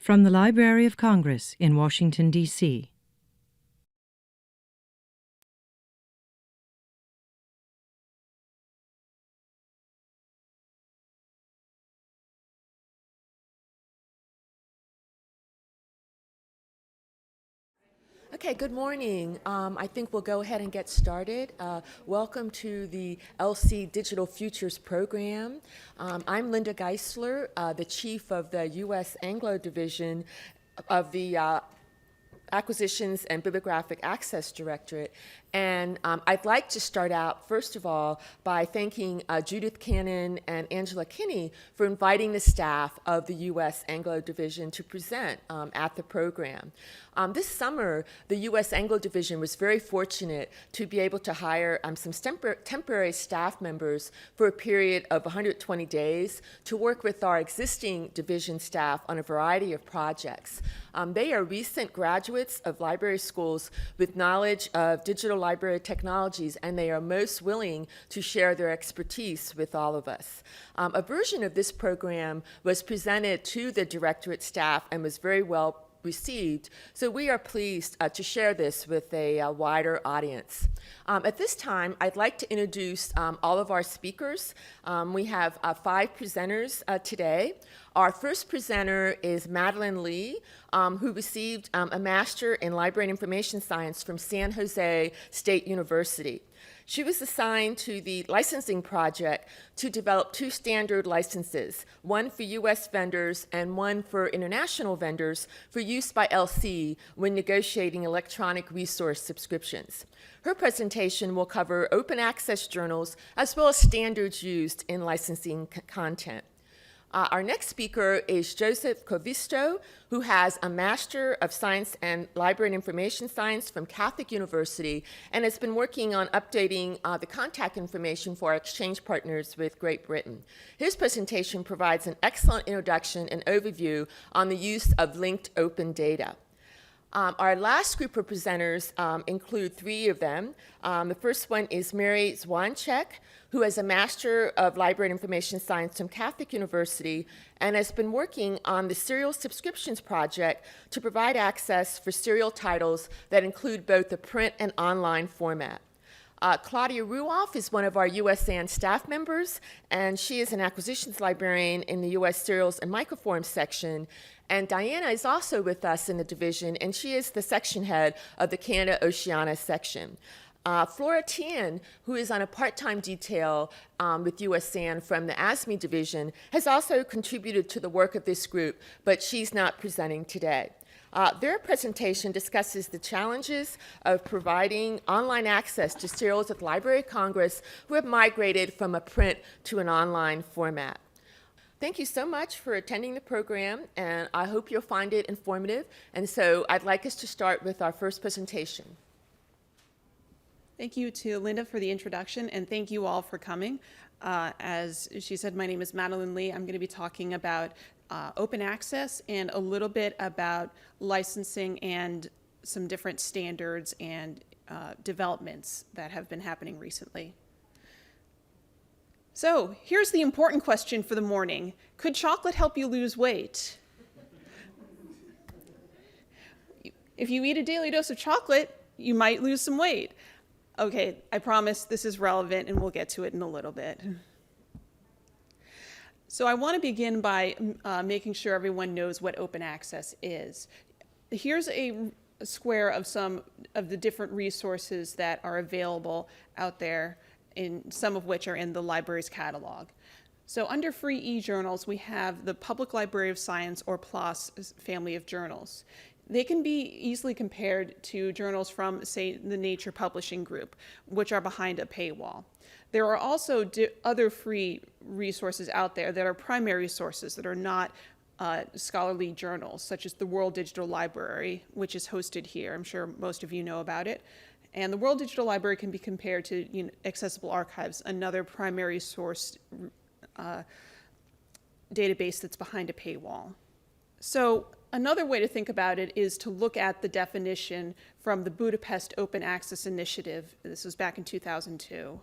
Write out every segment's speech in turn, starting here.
From the Library of Congress in Washington, D.C. Okay, good morning. I think we'll go ahead and get started. Welcome to the LC Digital Futures Program. I'm Linda Geisler, the Chief of the U.S. Anglo Division of the Acquisitions and Bibliographic Access Directorate. And I'd like to start out, first of all, by thanking Judith Cannon and Angela Kinney for inviting the staff of the U.S. Anglo Division to present at the program. This summer, the U.S. Anglo Division was very fortunate to be able to hire some temporary staff members for a period of 120 days to work with our existing division staff on a variety of projects. They are recent graduates of library schools with knowledge of digital library technologies, and they are most willing to share their expertise with all of us. A version of this program was presented to the directorate staff and was very well received, so we are pleased to share this with a wider audience. At this time, I'd like to introduce all of our speakers. We have 5 presenters today. Our first presenter is Madeleine Lee, who received a Master in Library and Information Science from San Jose State University. She was assigned to the licensing project to develop 2 standard licenses, one for U.S. vendors and one for international vendors for use by LC when negotiating electronic resource subscriptions. Her presentation will cover open access journals as well as standards used in licensing content. Our next speaker is Koivisto, who has a Master of Science and Library and Information Science from Catholic University and has been working on updating the contact information for our exchange partners with Great Britain. His presentation provides an excellent introduction and overview on the use of linked open data. Our last group of presenters include 3 of them. The first one is Mary Dzwonchyk, who has a Master of Library and Information Science from Catholic University and has been working on the Serial Subscriptions Project to provide access for serial titles that include both the print and online format. Claudia Ruoff is one of our USAN staff members, and she is an acquisitions librarian in the U.S. Serials and Microforms section. And Diana is also with us in the division, and she is the section head of the Canada-Oceania section. Flora Tian, who is on a part-time detail with USAN from the ASME division, has also contributed to the work of this group, but she's not presenting today. Their presentation discusses the challenges of providing online access to serials of the Library of Congress who have migrated from a print to an online format. Thank you so much for attending the program, and I hope you'll find it informative. And so I'd like us to start with our first presentation. Thank you to Linda for the introduction, and thank you all for coming. As she said, my name is Madeleine Lee. I'm going to be talking about open access and a little bit about licensing and some different standards and developments that have been happening recently. So here's the important question for the morning. Could chocolate help you lose weight? If you eat a daily dose of chocolate, you might lose some weight. Okay, I promise this is relevant and we'll get to it in a little bit. So I want to begin by making sure everyone knows what open access is. Here's a square of some of the different resources that are available out there, some of which are in the library's catalog. So under free e-journals, we have the Public Library of Science, or PLOS, family of journals. They can be easily compared to journals from, say, the Nature Publishing Group, which are behind a paywall. There are also other free resources out there that are primary sources that are not scholarly journals, such as the World Digital Library, which is hosted here. I'm sure most of you know about it. And the World Digital Library can be compared to Accessible Archives, another primary source database that's behind a paywall. So another way to think about it is to look at the definition from the Budapest Open Access Initiative. This was back in 2002.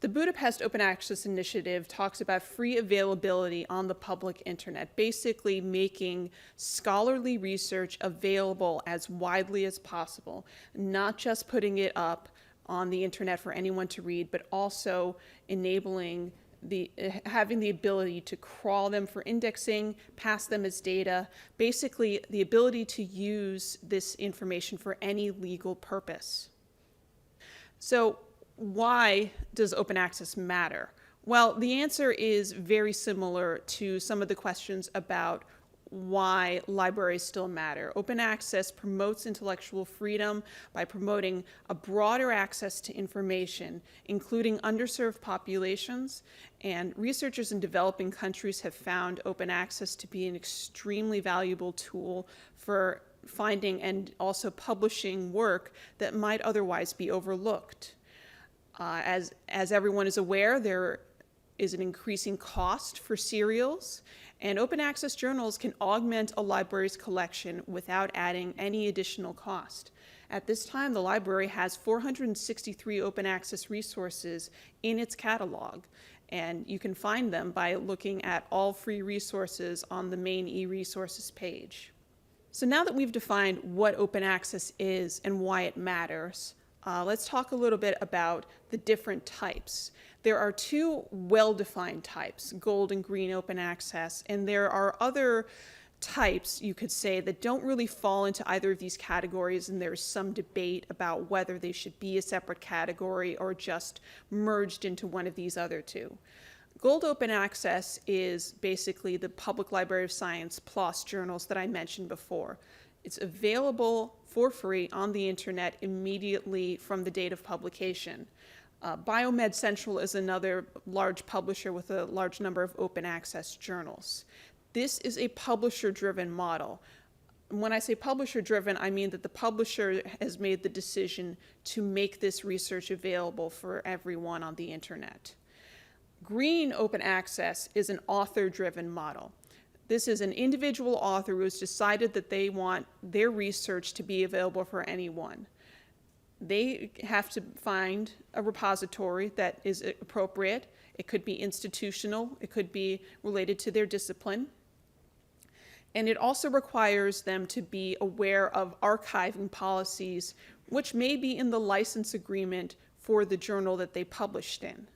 The Budapest Open Access Initiative talks about free availability on the public internet, basically making scholarly research available as widely as possible, not just putting it up on the internet for anyone to read, but also enabling having the ability to crawl them for indexing, pass them as data, basically the ability to use this information for any legal purpose. So why does open access matter? Well, the answer is very similar to some of the questions about why libraries still matter. Open access promotes intellectual freedom by promoting a broader access to information, including underserved populations, and researchers in developing countries have found open access to be an extremely valuable tool for finding and also publishing work that might otherwise be overlooked. As everyone is aware, there is an increasing cost for serials, and open access journals can augment a library's collection without adding any additional cost. At this time, the library has 463 open access resources in its catalog, and you can find them by looking at all free resources on the main e-resources page. So now that we've defined what open access is and why it matters, let's talk a little bit about the different types. There are two well-defined types, gold and green open access, and there are other types, you could say, that don't really fall into either of these categories, and there's some debate about whether they should be a separate category or just merged into one of these other two. Gold open access is basically the Public Library of Science PLOS journals that I mentioned before. It's available for free on the internet immediately from the date of publication. Biomed Central is another large publisher with a large number of open access journals. This is a publisher-driven model. When I say publisher-driven, I mean that the publisher has made the decision to make this research available for everyone on the internet. Green open access is an author-driven model. This is an individual author who has decided that they want their research to be available for anyone. They have to find a repository that is appropriate. It could be institutional, it could be related to their discipline. And it also requires them to be aware of archiving policies, which may be in the license agreement for the journal that they published in.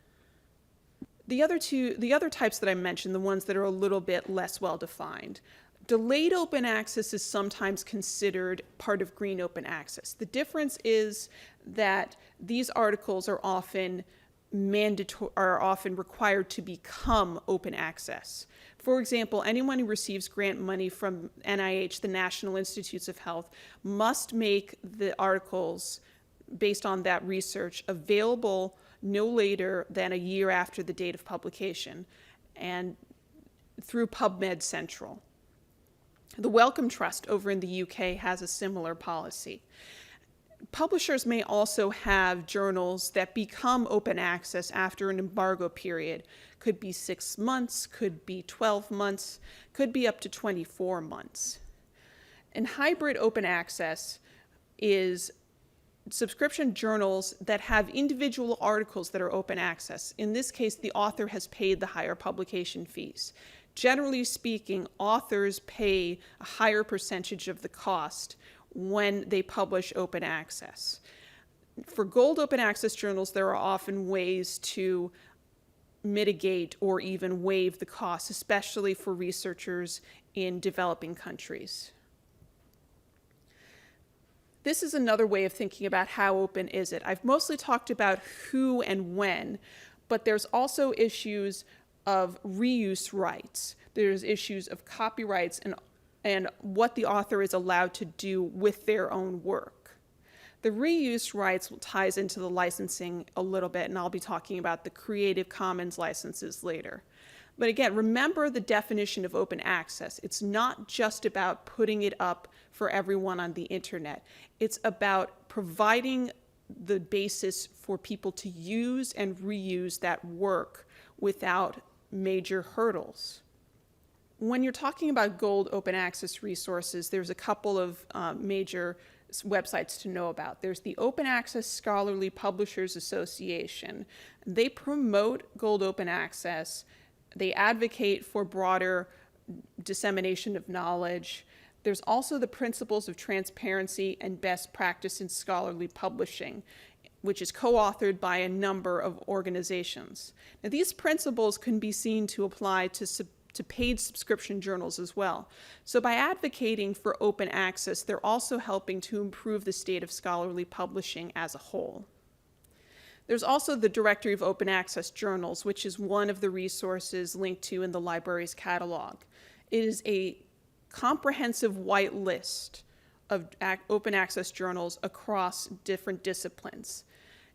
The other types that I mentioned, the ones that are a little bit less well defined. Delayed open access is sometimes considered part of green open access. The difference is that these articles are often required to become open access. For example, anyone who receives grant money from NIH, the National Institutes of Health, must make the articles based on that research available no later than a year after the date of publication, and through PubMed Central. The Wellcome Trust over in the UK has a similar policy. Publishers may also have journals that become open access after an embargo period. Could be 6 months, could be 12 months, could be up to 24 months. And hybrid open access is subscription journals that have individual articles that are open access. In this case, the author has paid the higher publication fees. Generally speaking, authors pay a higher percentage of the cost when they publish open access. For gold open access journals, there are often ways to mitigate or even waive the costs, especially for researchers in developing countries. This is another way of thinking about how open is it. I've mostly talked about who and when, but there's also issues of reuse rights. There's issues of copyrights and what the author is allowed to do with their own work. The reuse rights ties into the licensing a little bit, and I'll be talking about the Creative Commons licenses later. But again, remember the definition of open access. It's not just about putting it up for everyone on the internet. It's about providing the basis for people to use and reuse that work without major hurdles. When you're talking about gold open access resources, there's a couple of major websites to know about. There's the Open Access Scholarly Publishers Association. They promote gold open access. They advocate for broader dissemination of knowledge. There's also the Principles of Transparency and Best Practice in Scholarly Publishing, which is co-authored by a number of organizations. Now, these principles can be seen to apply to paid subscription journals as well. So by advocating for open access, they're also helping to improve the state of scholarly publishing as a whole. There's also the Directory of Open Access Journals, which is one of the resources linked to in the library's catalog. It is a comprehensive white list of open access journals across different disciplines.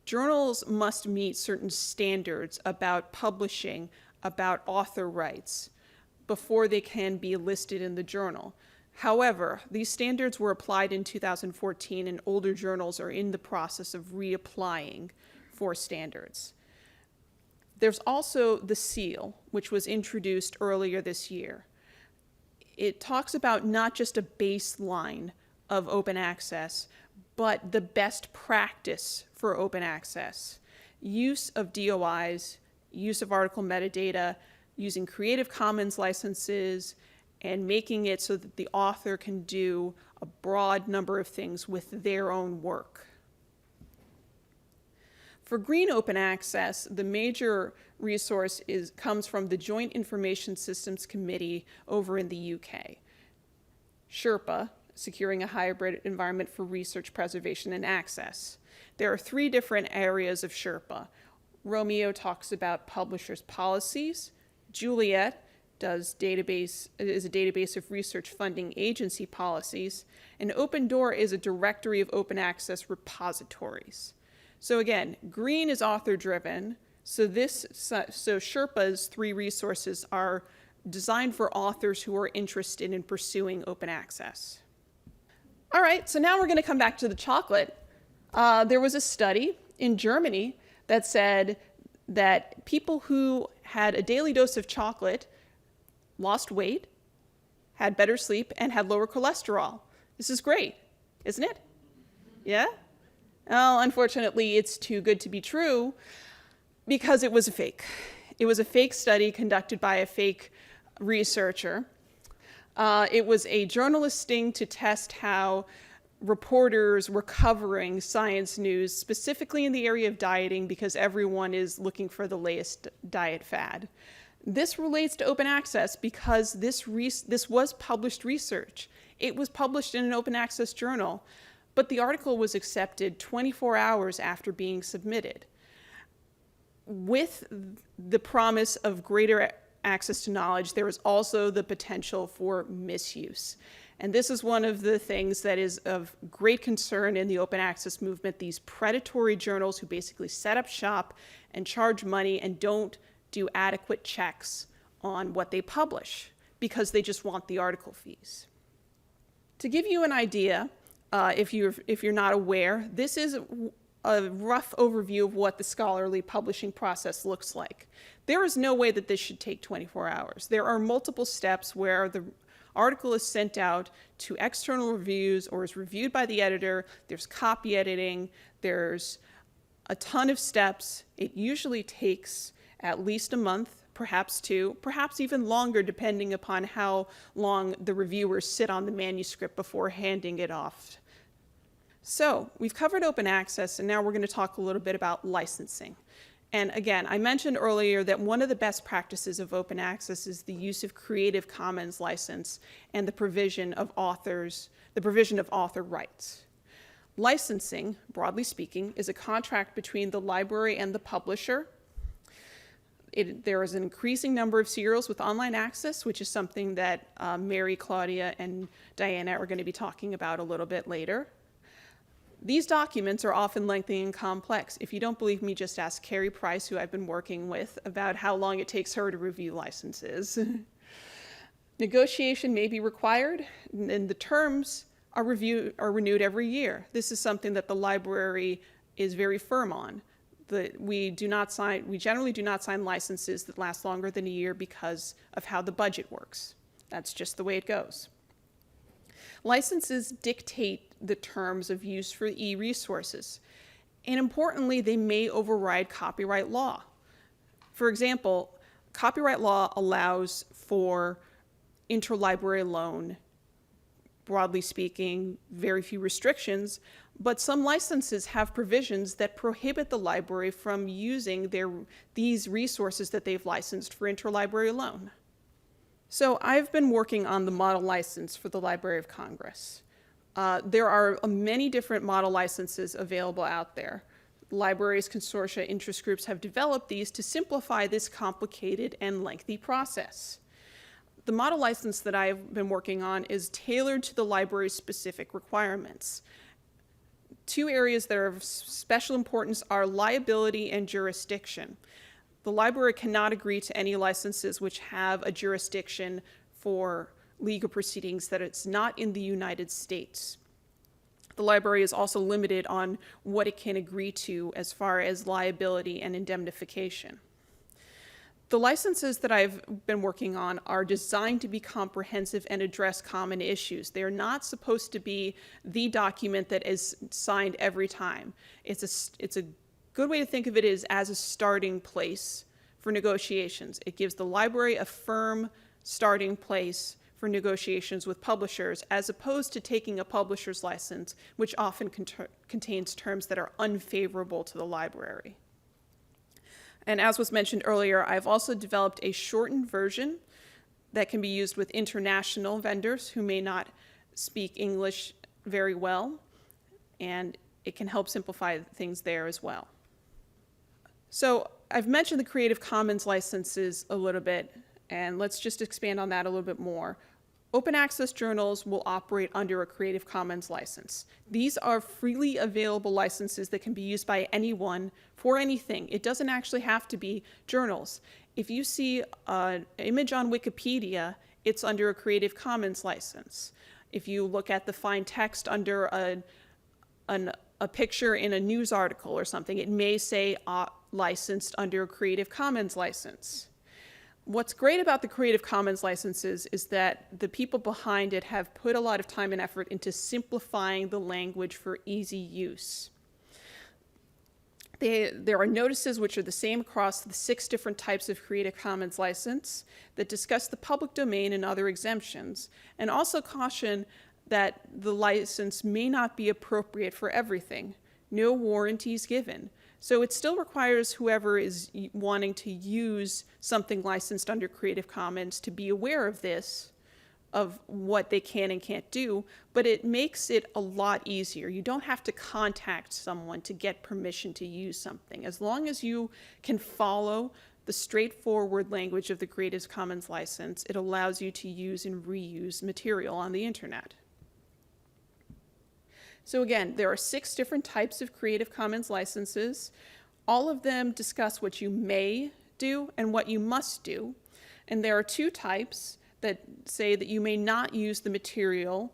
Journals must meet certain standards about publishing, about author rights, before they can be listed in the journal. However, these standards were applied in 2014, and older journals are in the process of reapplying for standards. There's also the seal, which was introduced earlier this year. It talks about not just a baseline of open access, but the best practice for open access. Use of DOIs, use of article metadata, using Creative Commons licenses, and making it so that the author can do a broad number of things with their own work. For green open access, the major resource comes from the Joint Information Systems Committee over in the UK. Sherpa, Securing a Hybrid Environment for Research Preservation and Access. There are 3 different areas of Sherpa. Romeo talks about publishers' policies. Juliet is a database of research funding agency policies. And Open Door is a directory of open access repositories. So again, green is author-driven. So Sherpa's 3 resources are designed for authors who are interested in pursuing open access. All right, so now we're going to come back to the chocolate. There was a study in Germany that said that people who had a daily dose of chocolate lost weight, had better sleep, and had lower cholesterol. This is great, isn't it? Yeah? Well, unfortunately, it's too good to be true because it was a fake. It was a fake study conducted by a fake researcher. It was a journalist sting to test how reporters were covering science news, specifically in the area of dieting, because everyone is looking for the latest diet fad. This relates to open access because this was published research. It was published in an open access journal, but the article was accepted 24 hours after being submitted. With the promise of greater access to knowledge, there is also the potential for misuse. And this is one of the things that is of great concern in the open access movement, these predatory journals who basically set up shop and charge money and don't do adequate checks on what they publish because they just want the article fees. To give you an idea, if you're not aware, this is a rough overview of what the scholarly publishing process looks like. There is no way that this should take 24 hours. There are multiple steps where the article is sent out to external reviews or is reviewed by the editor. There's copy editing. There's a ton of steps. It usually takes at least a month, perhaps 2, perhaps even longer, depending upon how long the reviewers sit on the manuscript before handing it off. So we've covered open access, and now we're going to talk a little bit about licensing. And again, I mentioned earlier that one of the best practices of open access is the use of Creative Commons license and the provision of author rights. Licensing, broadly speaking, is a contract between the library and the publisher. There is an increasing number of serials with online access, which is something that Mary, Claudia, and Diana are going to be talking about a little bit later. These documents are often lengthy and complex. If you don't believe me, just ask Carrie Price, who I've been working with, about how long it takes her to review licenses. Negotiation may be required, and the terms are renewed every year. This is something that the library is very firm on. We generally do not sign licenses that last longer than a year because of how the budget works. That's just the way it goes. Licenses dictate the terms of use for e-resources, and importantly, they may override copyright law. For example, copyright law allows for interlibrary loan, broadly speaking, very few restrictions, but some licenses have provisions that prohibit the library from using these resources that they've licensed for interlibrary loan. So I've been working on the model license for the Library of Congress. There are many different model licenses available out there. Libraries, consortia, interest groups have developed these to simplify this complicated and lengthy process. The model license that I've been working on is tailored to the library's specific requirements. Two areas that are of special importance are liability and jurisdiction. The library cannot agree to any licenses which have a jurisdiction for legal proceedings that it's not in the United States. The library is also limited on what it can agree to as far as liability and indemnification. The licenses that I've been working on are designed to be comprehensive and address common issues. They are not supposed to be the document that is signed every time. It's a good way to think of it is as a starting place for negotiations. It gives the library a firm starting place for negotiations with publishers, as opposed to taking a publisher's license, which often contains terms that are unfavorable to the library. And as was mentioned earlier, I've also developed a shortened version that can be used with international vendors who may not speak English very well, and it can help simplify things there as well. So I've mentioned the Creative Commons licenses a little bit, and let's just expand on that a little bit more. Open access journals will operate under a Creative Commons license. These are freely available licenses that can be used by anyone for anything. It doesn't actually have to be journals. If you see an image on Wikipedia, it's under a Creative Commons license. If you look at the fine text under a picture in a news article or something, it may say licensed under a Creative Commons license. What's great about the Creative Commons licenses is that the people behind it have put a lot of time and effort into simplifying the language for easy use. There are notices which are the same across the 6 different types of Creative Commons license that discuss the public domain and other exemptions, and also caution that the license may not be appropriate for everything. No warranties given. So it still requires whoever is wanting to use something licensed under Creative Commons to be aware of this, of what they can and can't do, but it makes it a lot easier. You don't have to contact someone to get permission to use something. As long as you can follow the straightforward language of the Creative Commons license, it allows you to use and reuse material on the internet. So again, there are 6 different types of Creative Commons licenses. All of them discuss what you may do and what you must do. And there are 2 types that say that you may not use the material,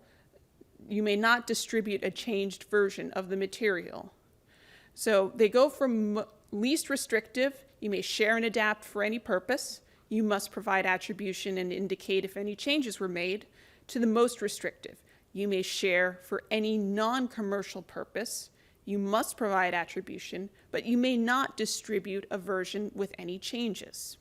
you may not distribute a changed version of the material. So they go from least restrictive, you may share and adapt for any purpose, you must provide attribution and indicate if any changes were made, to the most restrictive. You may share for any non-commercial purpose. You must provide attribution, but you may not distribute a version with any changes.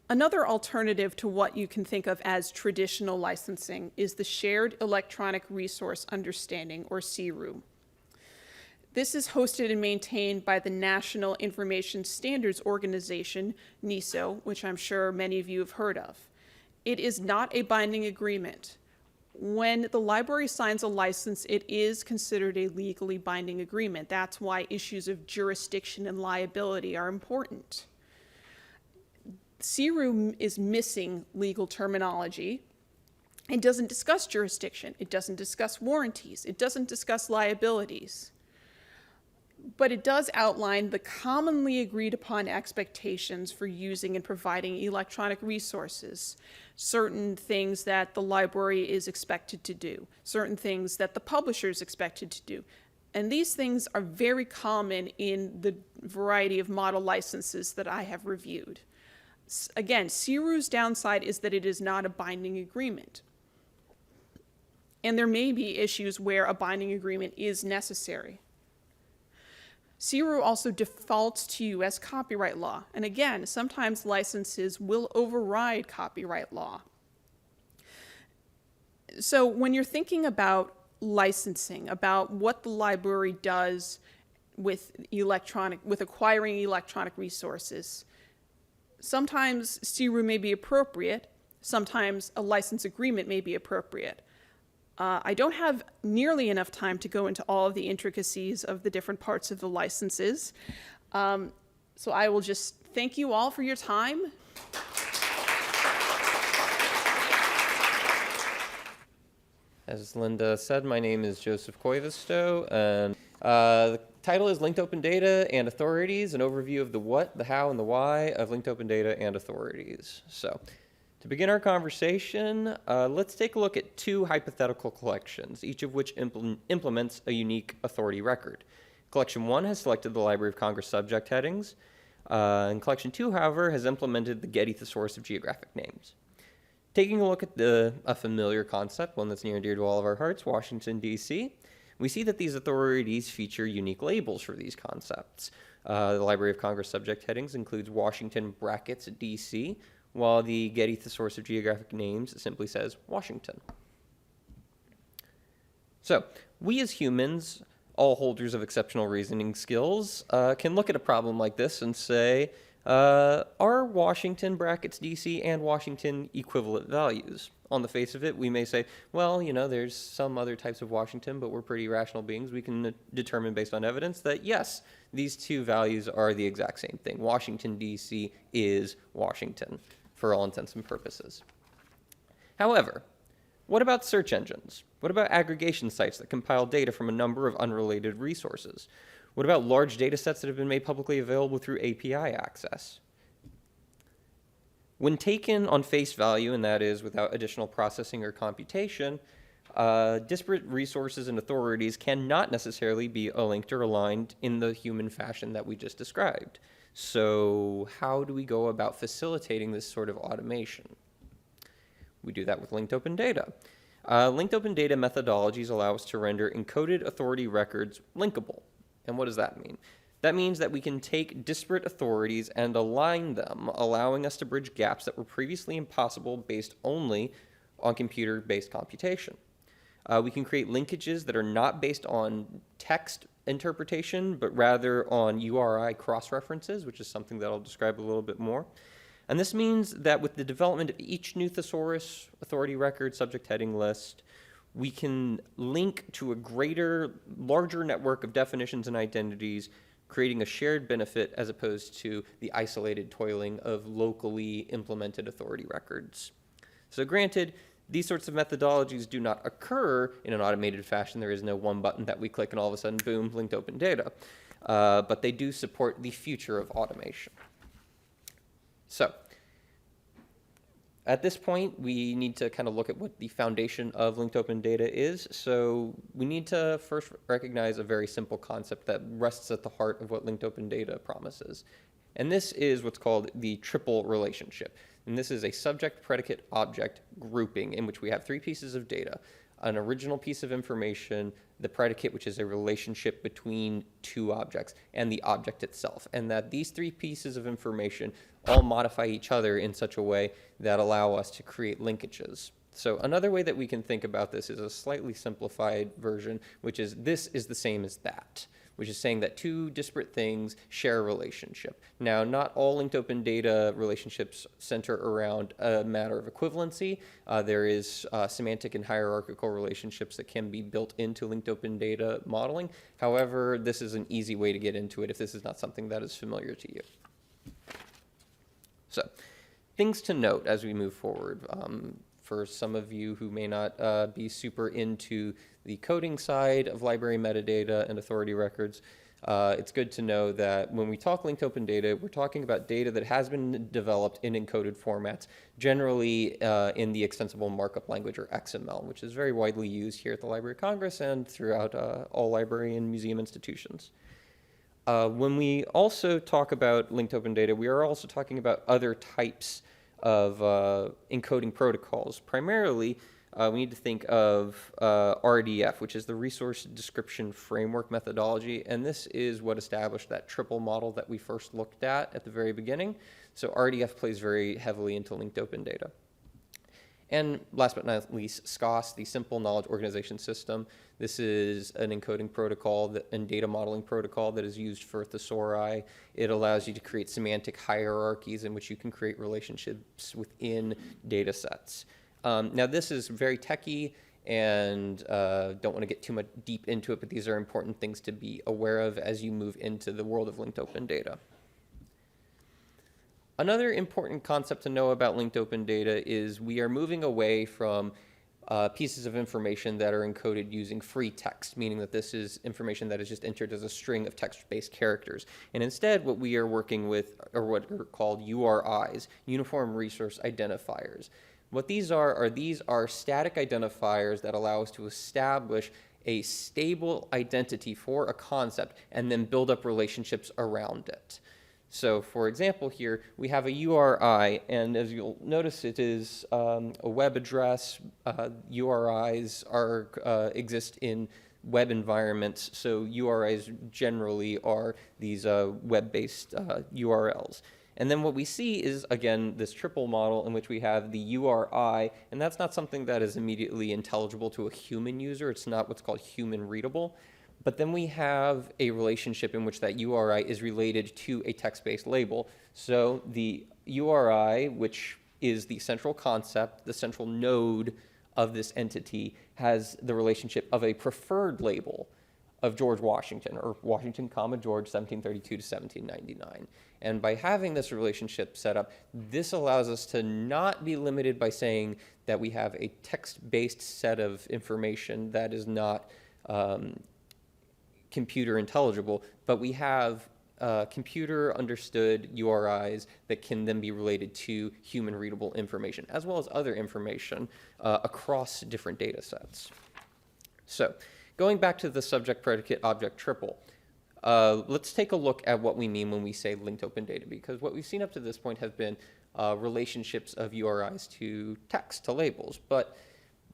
Another alternative to what you can think of as traditional licensing is the Shared Electronic Resource Understanding, or CERU. This is hosted and maintained by the National Information Standards Organization, NISO, which I'm sure many of you have heard of. It is not a binding agreement. When the library signs a license, it is considered a legally binding agreement. That's why issues of jurisdiction and liability are important. CERU is missing legal terminology. It doesn't discuss jurisdiction. It doesn't discuss warranties. It doesn't discuss liabilities. But it does outline the commonly agreed upon expectations for using and providing electronic resources, certain things that the library is expected to do, certain things that the publisher is expected to do. And these things are very common in the variety of model licenses that I have reviewed. Again, CERU's downside is that it is not a binding agreement. and there may be issues where a binding agreement is necessary. CRU also defaults to U.S. copyright law, and again, sometimes licenses will override copyright law. So when you're thinking about licensing, about what the library does with acquiring electronic resources, sometimes CRU may be appropriate, sometimes a license agreement may be appropriate. I don't have nearly enough time to go into all of the intricacies of the different parts of the licenses. So I will just thank you all for your time. As Linda said, my name is Joseph Koivisto, and the title is Linked Open Data and Authorities, an overview of the what, the how, and the why of linked open data and authorities. So, to begin our conversation, let's take a look at two hypothetical collections, each of which implements a unique authority record. Collection 1 has selected the Library of Congress subject headings, and Collection 2, however, has implemented the Getty Thesaurus of Geographic Names. Taking a look at a familiar concept, one that's near and dear to all of our hearts, Washington, D.C., we see that these authorities feature unique labels for these concepts. The Library of Congress subject headings includes Washington brackets D.C., while the Getty Thesaurus of Geographic Names simply says Washington. So, we as humans, all holders of exceptional reasoning skills, can look at a problem like this and say, are Washington brackets DC and Washington equivalent values? On the face of it, we may say, well, you know, there's some other types of Washington, but we're pretty rational beings. We can determine based on evidence that, yes, these two values are the exact same thing. Washington, D.C. is Washington for all intents and purposes. However, what about search engines? What about aggregation sites that compile data from a number of unrelated resources? What about large data sets that have been made publicly available through API access? When taken on face value, and that is without additional processing or computation, disparate resources and authorities cannot necessarily be linked or aligned in the human fashion that we just described. So how do we go about facilitating this sort of automation? We do that with linked open data. Linked open data methodologies allow us to render encoded authority records linkable. And what does that mean? That means that we can take disparate authorities and align them, allowing us to bridge gaps that were previously impossible based only on computer-based computation. We can create linkages that are not based on text interpretation, but rather on URI cross-references, which is something that I'll describe a little bit more. And this means that with the development of each new thesaurus, authority record, subject heading list, we can link to a larger network of definitions and identities, creating a shared benefit as opposed to the isolated toiling of locally implemented authority records. So granted, these sorts of methodologies do not occur in an automated fashion. There is no one button that we click and all of a sudden, boom, linked open data. But they do support the future of automation. So at this point, we need to kind of look at what the foundation of linked open data is. So we need to first recognize a very simple concept that rests at the heart of what linked open data promises. And this is what's called the triple relationship. And this is a subject, predicate, object grouping in which we have three pieces of data: an original piece of information, the predicate, which is a relationship between two objects, and the object itself. And that these three pieces of information all modify each other in such a way that allow us to create linkages. So another way that we can think about this is a slightly simplified version, which is this is the same as that, which is saying that two disparate things share a relationship. Now, not all linked open data relationships center around a matter of equivalency. There is semantic and hierarchical relationships that can be built into linked open data modeling. However, this is an easy way to get into it if this is not something that is familiar to you. So, things to note as we move forward. For some of you who may not be super into the coding side of library metadata and authority records, it's good to know that when we talk linked open data, we're talking about data that has been developed in encoded formats, generally in the extensible markup language, or XML, which is very widely used here at the Library of Congress and throughout all library and museum institutions. When we also talk about linked open data, we are also talking about other types of encoding protocols. Primarily, we need to think of RDF, which is the Resource Description Framework methodology, and this is what established that triple model that we first looked at the very beginning. So RDF plays very heavily into linked open data. And last but not least, SCOS, the Simple Knowledge Organization System. This is an encoding protocol and data modeling protocol that is used for thesauri. It allows you to create semantic hierarchies in which you can create relationships within data sets. Now, this is very techy, and don't want to get too much deep into it, but these are important things to be aware of as you move into the world of linked open data. Another important concept to know about linked open data is we are moving away from pieces of information that are encoded using free text, meaning that this is information that is just entered as a string of text-based characters. And instead, what we are working with are what are called URIs, Uniform Resource Identifiers. What these are static identifiers that allow us to establish a stable identity for a concept and then build up relationships around it. So, for example, here we have a URI, and as you'll notice, it is a web address. URIs exist in web environments, so URIs generally are these web-based URLs. And then what we see is, again, this triple model in which we have the URI, and that's not something that is immediately intelligible to a human user. It's not what's called human readable. But then we have a relationship in which that URI is related to a text-based label. So the URI, which is the central concept, the central node of this entity, has the relationship of a preferred label of George Washington, or Washington, George, 1732 to 1799. And by having this relationship set up, this allows us to not be limited by saying that we have a text-based set of information that is not computer intelligible, but we have computer understood URIs that can then be related to human readable information, as well as other information across different data sets. So going back to the subject predicate object triple, let's take a look at what we mean when we say linked open data, because what we've seen up to this point have been relationships of URIs to text, to labels. But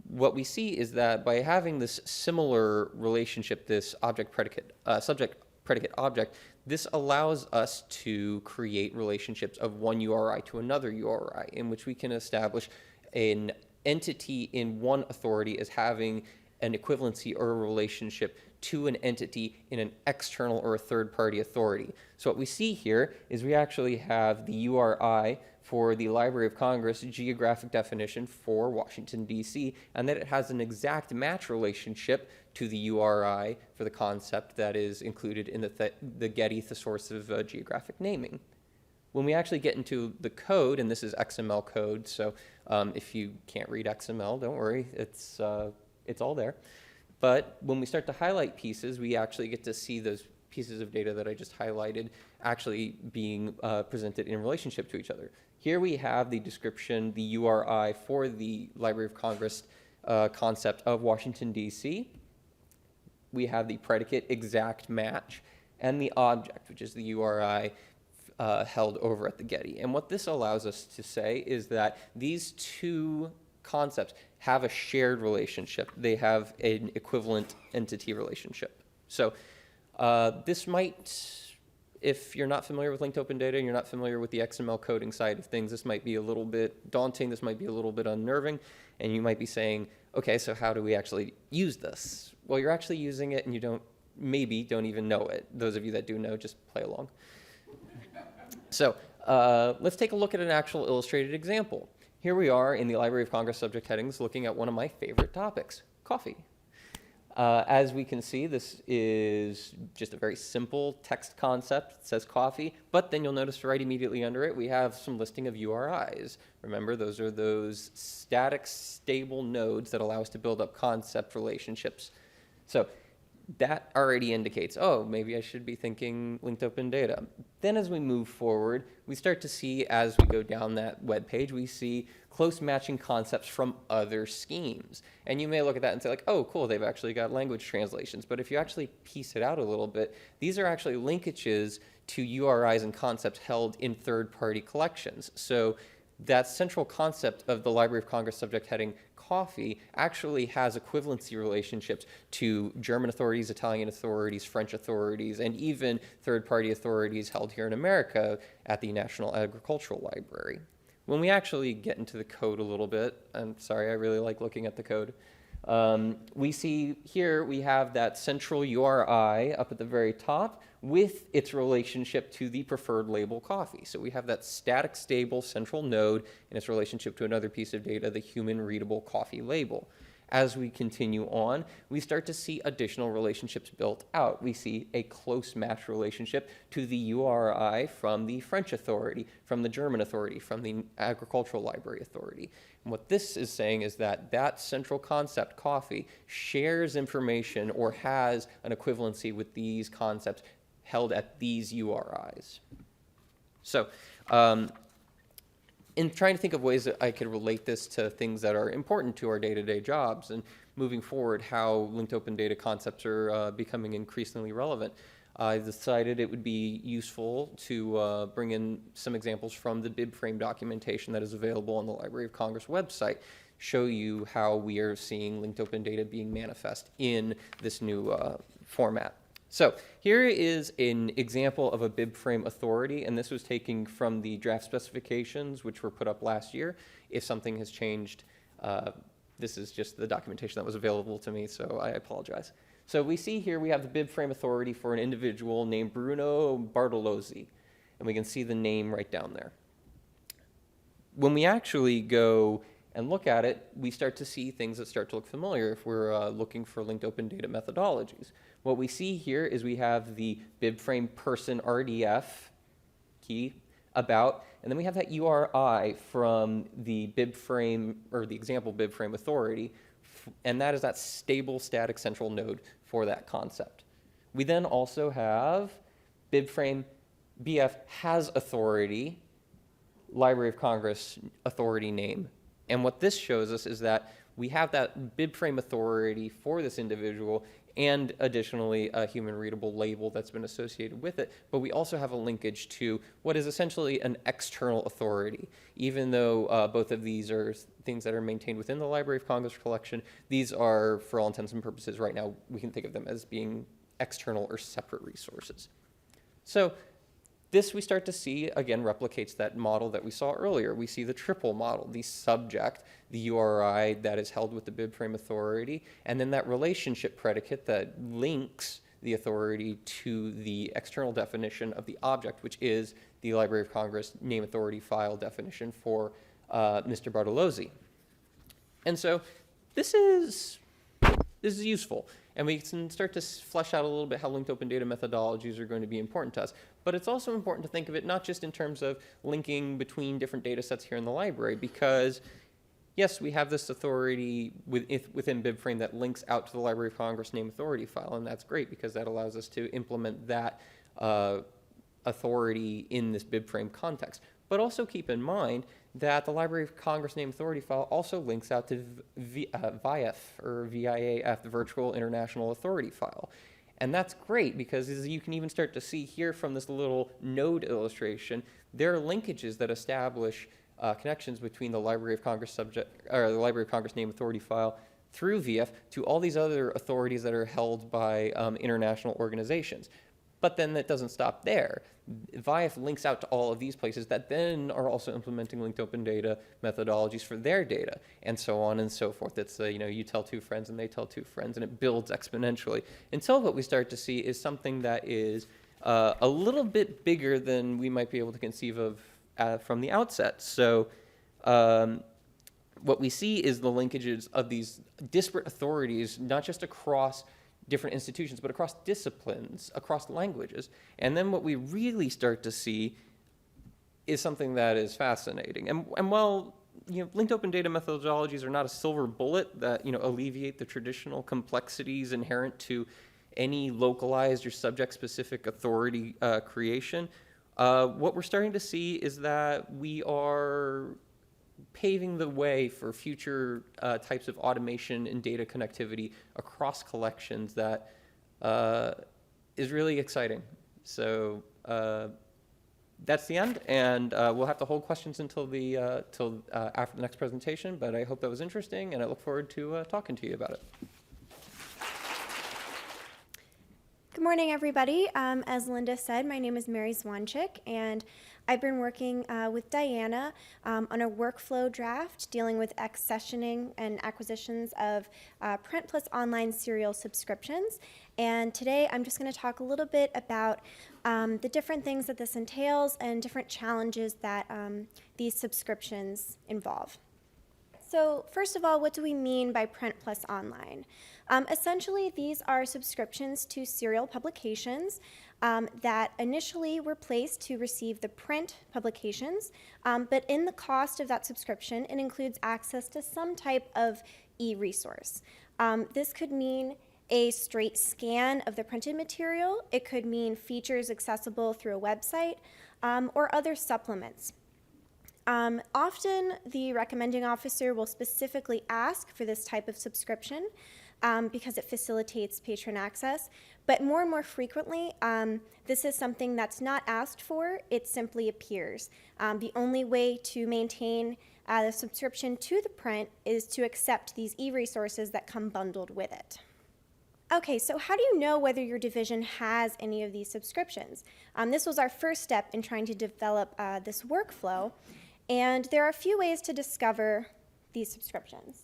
what we see is that by having this similar relationship, this object predicate, subject predicate object, this allows us to create relationships of one URI to another URI, in which we can establish an entity in one authority as having an equivalency or a relationship to an entity in an external or a third-party authority. So what we see here is we actually have the URI for the Library of Congress geographic definition for Washington, D.C., and that it has an exact match relationship to the URI for the concept that is included in the Getty Thesaurus of Geographic Naming. When we actually get into the code, and this is XML code, so if you can't read XML, don't worry, it's all there. But when we start to highlight pieces, we actually get to see those pieces of data that I just highlighted actually being presented in relationship to each other. Here we have the description, the URI for the Library of Congress concept of Washington, D.C. We have the predicate exact match and the object, which is the URI held over at the Getty. And what this allows us to say is that these two concepts have a shared relationship. They have an equivalent entity relationship. So this might, if you're not familiar with linked open data and you're not familiar with the XML coding side of things, this might be a little bit daunting, this might be a little bit unnerving, and you might be saying, okay, so how do we actually use this? Well, you're actually using it and you maybe don't even know it. Those of you that do know, just play along. So let's take a look at an actual illustrated example. Here we are in the Library of Congress subject headings looking at one of my favorite topics, coffee. As we can see, this is just a very simple text concept. It says coffee, but then you'll notice right immediately under it, we have some listing of URIs. Remember, those are those static, stable nodes that allow us to build up concept relationships. So that already indicates, oh, maybe I should be thinking linked open data. Then as we move forward, we start to see, as we go down that web page, we see close matching concepts from other schemes. And you may look at that and say like, oh, cool, they've actually got language translations. But if you actually piece it out a little bit, these are actually linkages to URIs and concepts held in third-party collections. So that central concept of the Library of Congress subject heading coffee actually has equivalency relationships to German authorities, Italian authorities, French authorities, and even third-party authorities held here in America at the National Agricultural Library. When we actually get into the code a little bit, I'm sorry, I really like looking at the code, we see here we have that central URI up at the very top with its relationship to the preferred label coffee. So we have that static stable central node and its relationship to another piece of data, the human readable coffee label. As we continue on, we start to see additional relationships built out. We see a close match relationship to the URI from the French authority, from the German authority, from the Agricultural Library Authority. And what this is saying is that that central concept, coffee, shares information or has an equivalency with these concepts held at these URIs. So, in trying to think of ways that I could relate this to things that are important to our day-to-day jobs and moving forward how linked open data concepts are becoming increasingly relevant, I decided it would be useful to bring in some examples from the BibFrame documentation that is available on the Library of Congress website, show you how we are seeing linked open data being manifest in this new format. So here is an example of a BibFrame authority, and this was taken from the draft specifications, which were put up last year. If something has changed, this is just the documentation that was available to me, so I apologize. So we see here we have the BibFrame authority for an individual named Bruno Bartolozzi, and we can see the name right down there. When we actually go and look at it, we start to see things that start to look familiar if we're looking for linked open data methodologies. What we see here is we have the BibFrame person RDF key about, and then we have that URI from the BibFrame, or the example BibFrame authority, and that is that stable static central node for that concept. We then also have BibFrame BF has authority, Library of Congress authority name. And what this shows us is that we have that BibFrame authority for this individual and additionally a human readable label that's been associated with it, but we also have a linkage to what is essentially an external authority. Even though both of these are things that are maintained within the Library of Congress collection, these are, for all intents and purposes right now, we can think of them as being external or separate resources. So this we start to see, again, replicates that model that we saw earlier. We see the triple model, the subject, the URI that is held with the BibFrame authority, and then that relationship predicate that links the authority to the external definition of the object, which is the Library of Congress name authority file definition for Mr. Bartolozzi. And so this is useful. And we can start to flesh out a little bit how linked open data methodologies are going to be important to us. But it's also important to think of it not just in terms of linking between different data sets here in the library, because yes, we have this authority within BibFrame that links out to the Library of Congress name authority file, and that's great because that allows us to implement that authority in this BibFrame context. But also keep in mind that the Library of Congress name authority file also links out to VIAF, or VIAF, the Virtual International Authority file. And that's great because as you can even start to see here from this little node illustration, there are linkages that establish connections between the Library of Congress the Library of Congress name authority file through VIAF to all these other authorities that are held by international organizations. But then that doesn't stop there. VIAF links out to all of these places that then are also implementing linked open data methodologies for their data, and so on and so forth. It's, you tell two friends and they tell two friends, and it builds exponentially until what we start to see is something that is a little bit bigger than we might be able to conceive of from the outset. So what we see is the linkages of these disparate authorities, not just across different institutions, but across disciplines, across languages. And then what we really start to see is something that is fascinating. And while linked open data methodologies are not a silver bullet that alleviate the traditional complexities inherent to any localized or subject-specific authority creation, what we're starting to see is that we are paving the way for future types of automation and data connectivity across collections that is really exciting. So that's the end, and we'll have to hold questions until after the next presentation, but I hope that was interesting, and I look forward to talking to you about it. Good morning, everybody. As Linda said, my name is Mary Dzwonchyk, and I've been working with Diana on a workflow draft dealing with accessioning and acquisitions of print plus online serial subscriptions. And today I'm just going to talk a little bit about the different things that this entails and different challenges that these subscriptions involve. So first of all, what do we mean by print plus online? Essentially, these are subscriptions to serial publications that initially were placed to receive the print publications, but in the cost of that subscription, it includes access to some type of e-resource. This could mean a straight scan of the printed material. It could mean features accessible through a website or other supplements. Often, the recommending officer will specifically ask for this type of subscription because it facilitates patron access. But more and more frequently, this is something that's not asked for, it simply appears. The only way to maintain the subscription to the print is to accept these e-resources that come bundled with it. Okay, so how do you know whether your division has any of these subscriptions? This was our first step in trying to develop this workflow, and there are a few ways to discover these subscriptions.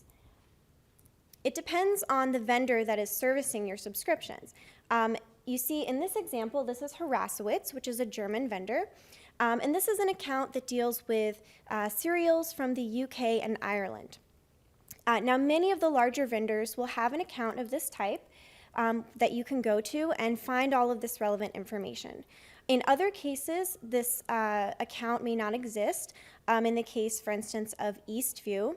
It depends on the vendor that is servicing your subscriptions. You see in this example, this is Herassowitz, which is a German vendor. And this is an account that deals with serials from the UK and Ireland. Now, many of the larger vendors will have an account of this type that you can go to and find all of this relevant information. In other cases, this account may not exist. In the case, for instance, of Eastview,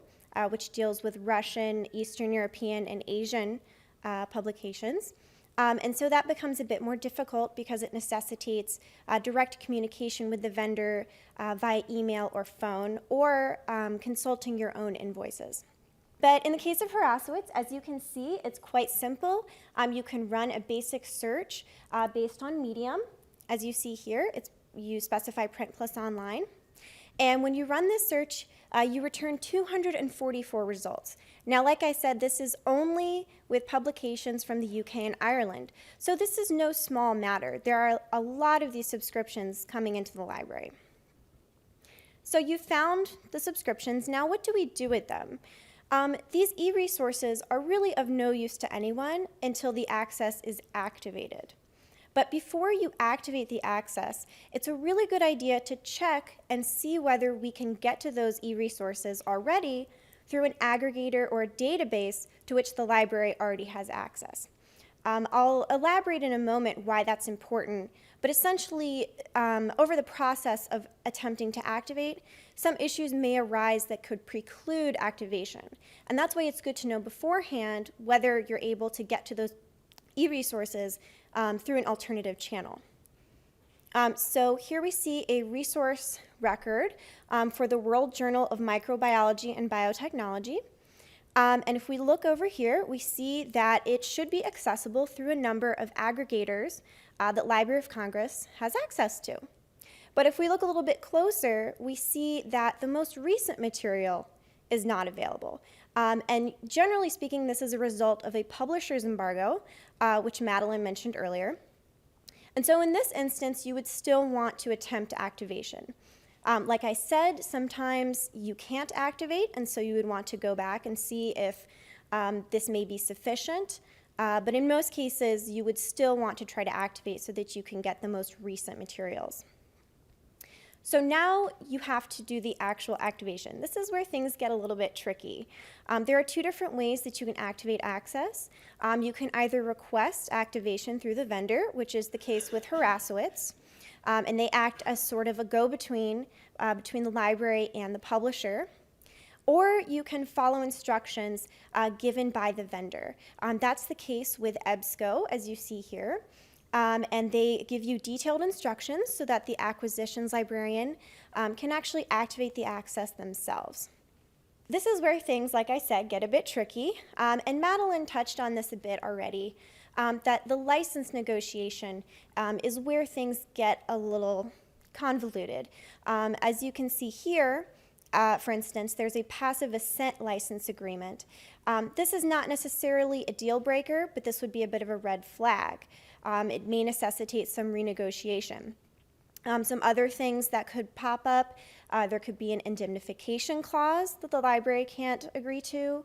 which deals with Russian, Eastern European, and Asian publications. And so that becomes a bit more difficult because it necessitates direct communication with the vendor via email or phone, or consulting your own invoices. But in the case of Herassowitz, as you can see, it's quite simple. You can run a basic search based on medium. As you see here, you specify print plus online. And when you run this search, you return 244 results. Now, like I said, this is only with publications from the UK and Ireland. So this is no small matter. There are a lot of these subscriptions coming into the library. So you found the subscriptions. Now, what do we do with them? These e-resources are really of no use to anyone until the access is activated. But before you activate the access, it's a really good idea to check and see whether we can get to those e-resources already through an aggregator or a database to which the library already has access. I'll elaborate in a moment why that's important, but essentially, over the process of attempting to activate, some issues may arise that could preclude activation. And that's why it's good to know beforehand whether you're able to get to those e-resources through an alternative channel. So here we see a resource record for the World Journal of Microbiology and Biotechnology. And if we look over here, we see that it should be accessible through a number of aggregators that Library of Congress has access to. But if we look a little bit closer, we see that the most recent material is not available. And generally speaking, this is a result of a publisher's embargo, which Madeleine mentioned earlier. And so in this instance, you would still want to attempt activation. Like I said, sometimes you can't activate, and so you would want to go back and see if this may be sufficient. But in most cases, you would still want to try to activate so that you can get the most recent materials. So now you have to do the actual activation. This is where things get a little bit tricky. There are two different ways that you can activate access. You can either request activation through the vendor, which is the case with Herassowitz, and they act as sort of a go-between between the library and the publisher. Or you can follow instructions given by the vendor. That's the case with EBSCO, as you see here. And they give you detailed instructions so that the acquisitions librarian can actually activate the access themselves. This is where things, like I said, get a bit tricky. And Madeleine touched on this a bit already, that the license negotiation is where things get a little convoluted. As you can see here, for instance, there's a passive assent license agreement. This is not necessarily a deal breaker, but this would be a bit of a red flag. It may necessitate some renegotiation. Some other things that could pop up, there could be an indemnification clause that the library can't agree to.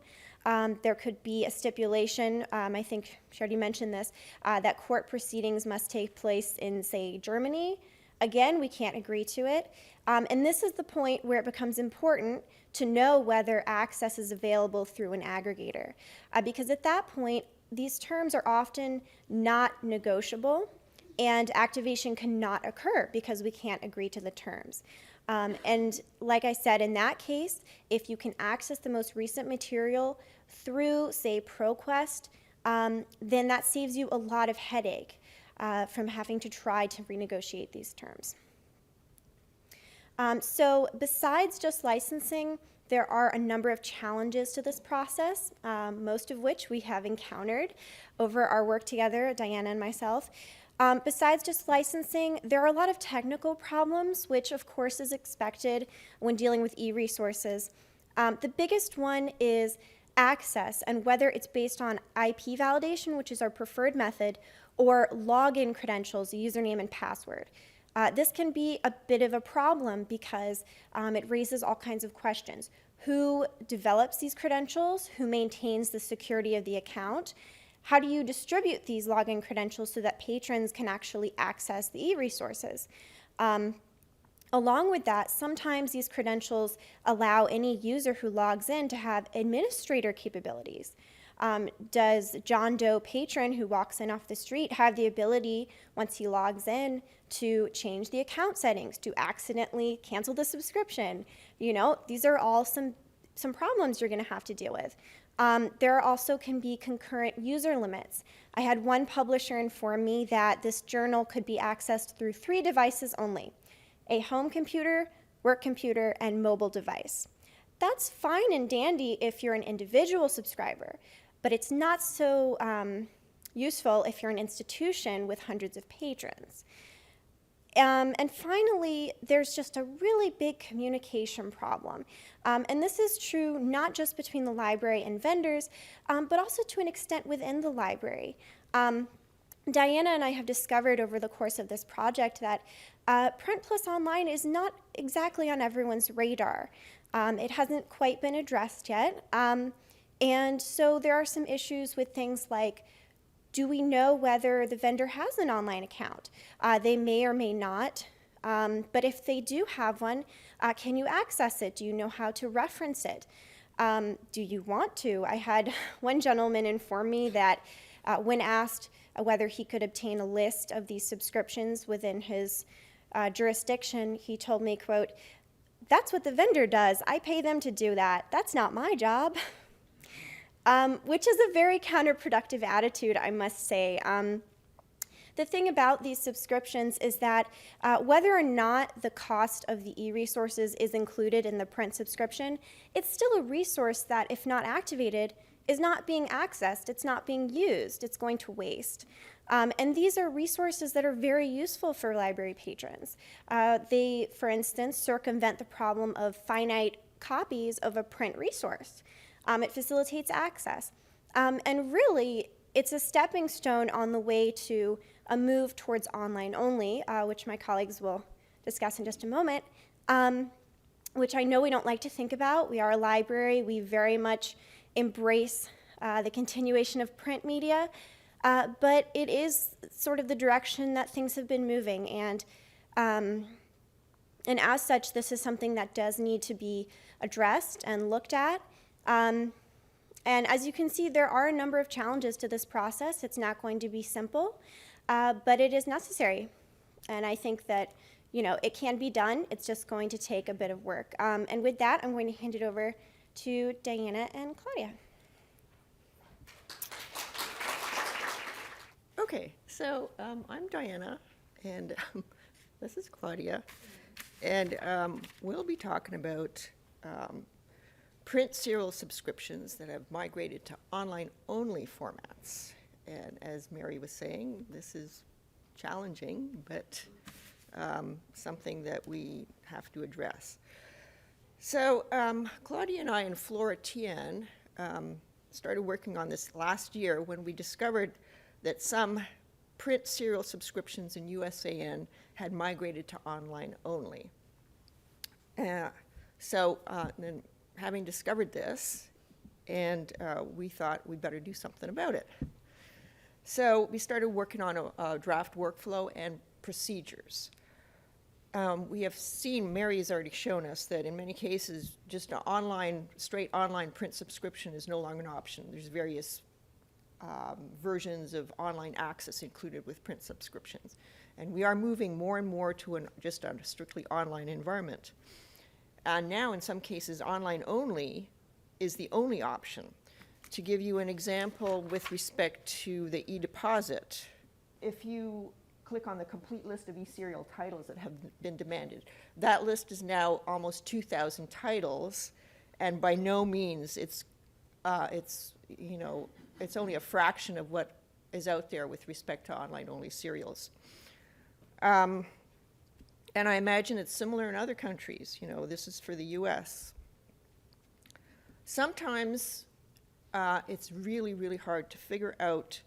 There could be a stipulation, I think she already mentioned this, that court proceedings must take place in, say, Germany. Again, we can't agree to it. And this is the point where it becomes important to know whether access is available through an aggregator. Because at that point, these terms are often not negotiable, and activation cannot occur because we can't agree to the terms. And like I said, in that case, if you can access the most recent material through, say, ProQuest, then that saves you a lot of headache from having to try to renegotiate these terms. So besides just licensing, there are a number of challenges to this process, most of which we have encountered over our work together, Diana and myself. Besides just licensing, there are a lot of technical problems, which of course is expected when dealing with e-resources. The biggest one is access and whether it's based on IP validation, which is our preferred method, or login credentials, username and password. This can be a bit of a problem because it raises all kinds of questions. Who develops these credentials? Who maintains the security of the account? How do you distribute these login credentials so that patrons can actually access the e-resources? Along with that, sometimes these credentials allow any user who logs in to have administrator capabilities. Does John Doe patron who walks in off the street have the ability, once he logs in, to change the account settings, to accidentally cancel the subscription? You know, these are all some problems you're going to have to deal with. There also can be concurrent user limits. I had one publisher inform me that this journal could be accessed through 3 devices only: a home computer, work computer, and mobile device. That's fine and dandy if you're an individual subscriber, but it's not so useful if you're an institution with hundreds of patrons. And finally, there's just a really big communication problem. And this is true not just between the library and vendors, but also to an extent within the library. Diana and I have discovered over the course of this project that print plus online is not exactly on everyone's radar. It hasn't quite been addressed yet. And so there are some issues with things like, do we know whether the vendor has an online account? They may or may not, but if they do have one, can you access it? Do you know how to reference it? Do you want to? I had one gentleman inform me that when asked whether he could obtain a list of these subscriptions within his jurisdiction, he told me, quote, "That's what the vendor does. I pay them to do that. That's not my job." Which is a very counterproductive attitude, I must say. The thing about these subscriptions is that whether or not the cost of the e-resources is included in the print subscription, it's still a resource that, if not activated, is not being accessed, it's not being used, it's going to waste. And these are resources that are very useful for library patrons. They, for instance, circumvent the problem of finite copies of a print resource. It facilitates access. And really, it's a stepping stone on the way to a move towards online only, which my colleagues will discuss in just a moment, which I know we don't like to think about. We are a library. We very much embrace the continuation of print media, but it is sort of the direction that things have been moving. And as such, this is something that does need to be addressed and looked at. And as you can see, there are a number of challenges to this process. It's not going to be simple, but it is necessary. And I think that, you know, it can be done. It's just going to take a bit of work. And with that, I'm going to hand it over to Diana and Claudia. Okay, so I'm Diana, and this is Claudia. And we'll be talking about print serial subscriptions that have migrated to online-only formats. And as Mary was saying, this is challenging, but something that we have to address. So Claudia and I and Flora Tien started working on this last year when we discovered that some print serial subscriptions in USAN had migrated to online only. So then having discovered this, and we thought we'd better do something about it. So we started working on a draft workflow and procedures. We have seen, Mary has already shown us, that in many cases, just an straight online print subscription is no longer an option. There's various versions of online access included with print subscriptions. And we are moving more and more to just a strictly online environment. And now, in some cases, online only is the only option. To give you an example with respect to the e-deposit, if you click on the complete list of e-serial titles that have been demanded, that list is now almost 2,000 titles, and by no means it's only a fraction of what is out there with respect to online-only serials. And I imagine it's similar in other countries. This is for the US. Sometimes it's really, really hard to figure out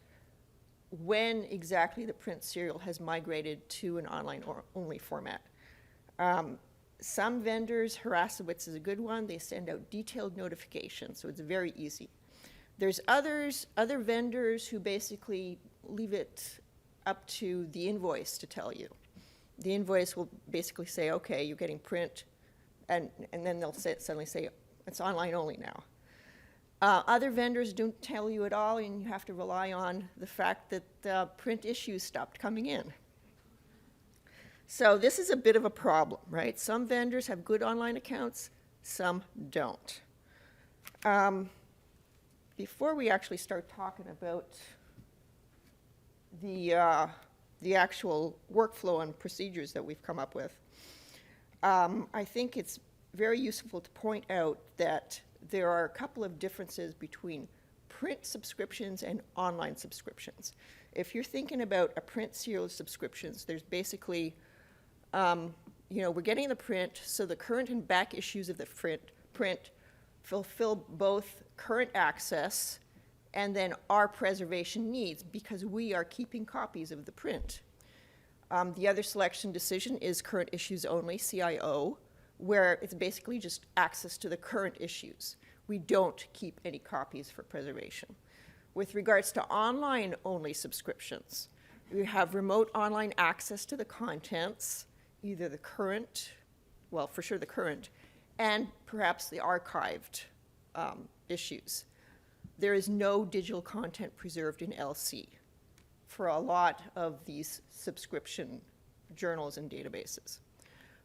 when exactly the print serial has migrated to an online-only format. Some vendors, Harasowitz is a good one, they send out detailed notifications, so it's very easy. There's other vendors who basically leave it up to the invoice to tell you. The invoice will basically say, okay, you're getting print, and then they'll suddenly say, it's online only now. Other vendors don't tell you at all, and you have to rely on the fact that print issues stopped coming in. So this is a bit of a problem, right? Some vendors have good online accounts, some don't. Before we actually start talking about the actual workflow and procedures that we've come up with, I think it's very useful to point out that there are a couple of differences between print subscriptions and online subscriptions. If you're thinking about a print serial subscriptions, there's basically, we're getting the print, so the current and back issues of the print fulfill both current access and then our preservation needs because we are keeping copies of the print. The other selection decision is current issues only, CIO, where it's basically just access to the current issues. We don't keep any copies for preservation. With regards to online-only subscriptions, we have remote online access to the contents, either the current, well, for sure the current, and perhaps the archived issues. There is no digital content preserved in LC for a lot of these subscription journals and databases.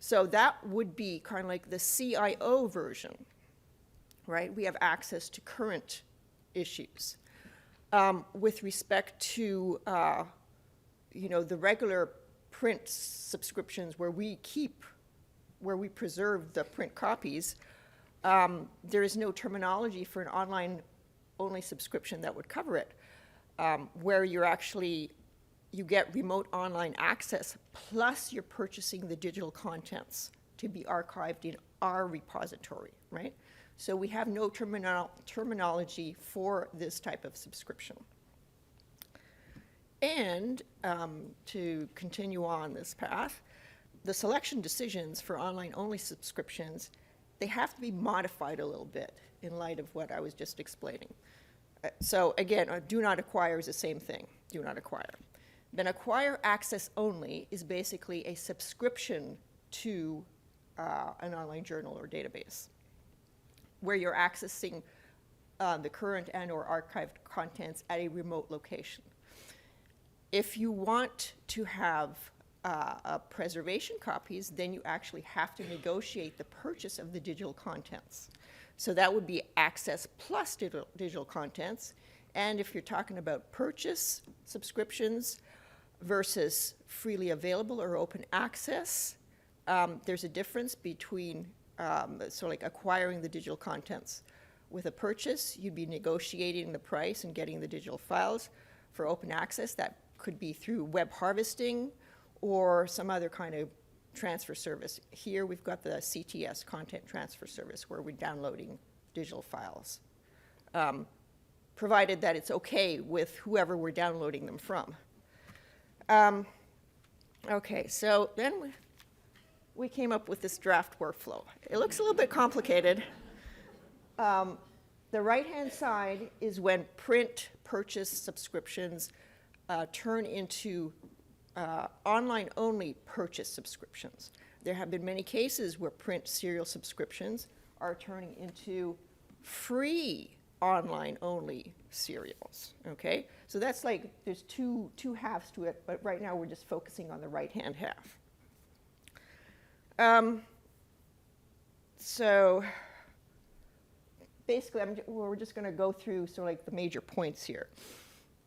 So that would be kind of like the CIO version, right? We have access to current issues. With respect to, the regular print subscriptions where we preserve the print copies, there is no terminology for an online-only subscription that would cover it, where you get remote online access, plus you're purchasing the digital contents to be archived in our repository, right? So we have no terminology for this type of subscription. And to continue on this path, the selection decisions for online-only subscriptions, they have to be modified a little bit in light of what I was just explaining. So again, do not acquire is the same thing, do not acquire. Then acquire access only is basically a subscription to an online journal or database, where you're accessing the current and or archived contents at a remote location. If you want to have preservation copies, then you actually have to negotiate the purchase of the digital contents. So that would be access plus digital contents. And if you're talking about purchase subscriptions versus freely available or open access, there's a difference between like acquiring the digital contents. With a purchase, you'd be negotiating the price and getting the digital files. For open access, that could be through web harvesting or some other kind of transfer service. Here we've got the CTS, Content Transfer Service, where we're downloading digital files, provided that it's okay with whoever we're downloading them from. Okay, so then we came up with this draft workflow. It looks a little bit complicated. The right-hand side is when print purchase subscriptions turn into online-only purchase subscriptions. There have been many cases where print serial subscriptions are turning into free online-only serials, okay? So that's like, there's two halves to it, but right now we're just focusing on the right-hand half. So basically, we're just going to go through sort of like the major points here.